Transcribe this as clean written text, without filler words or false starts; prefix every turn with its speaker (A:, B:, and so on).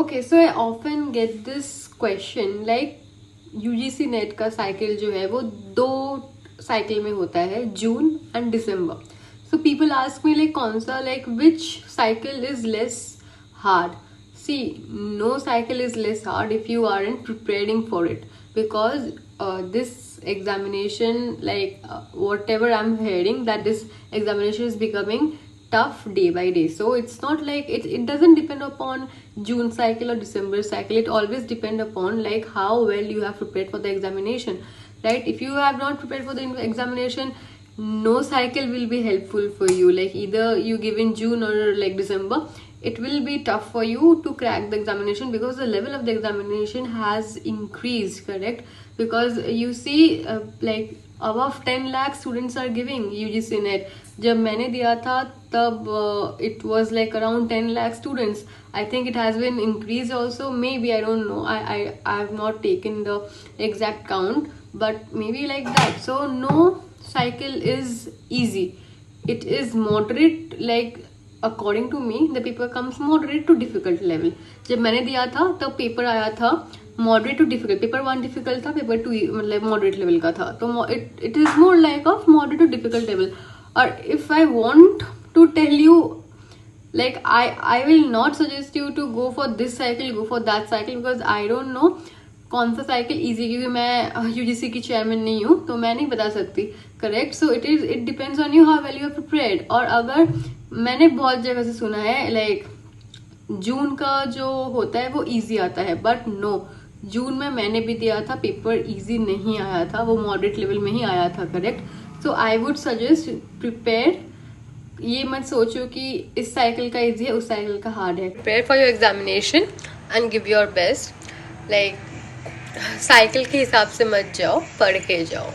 A: Okay, so I often get this question like UGC NET का cycle जो है वो 2 साइकिल में होता है, June and December. So people ask me like कौन सा, like which cycle is less hard. See, no cycle is less hard if you aren't preparing for it, because this examination, like whatever I'm hearing, that this examination is becoming tough day by day. So it's not like it doesn't depend upon June cycle or December cycle. It always depend upon like how well you have prepared for the examination, right? If you have not prepared for the examination, no cycle will be helpful for you. Like either you give in June or like December, it will be tough for you to crack the examination, because the level of the examination has increased, correct? Because you see like above 10 lakh students are giving UGC net. जब मैंने दिया था तब it was like around 10 lakh students. I think it has been increased also, maybe, I don't know. I have not taken the exact count, but maybe like that. So no cycle is easy. It is moderate, like according to me the paper comes moderate to difficult level. जब मैंने दिया था तब paper आया था moderate to difficult. Paper 1 difficult था, paper 2 मतलब moderate level का था. तो it is more like of moderate to difficult level. और if I want to tell you, like I will not suggest you to go for this cycle, go for that cycle, because I don't know कौन सा cycle easy, क्योंकि मैं UGC की chairman नहीं हूँ तो मैं नहीं बता सकती, correct? So it depends on you how well you are prepared. और अगर मैंने बहुत जगह से सुना है लाइक जून का जो होता है वो इजी आता है, बट नो, जून में मैंने भी दिया था, पेपर इजी नहीं आया था, वो मॉडरेट लेवल में ही आया था, correct? So I would suggest prepare. ये मत सोचो कि इस साइकिल का इजी है, उस साइकिल का हार्ड है. Prepare for your examination and give your best. Like cycle के हिसाब से मत जाओ, पढ़ के जाओ.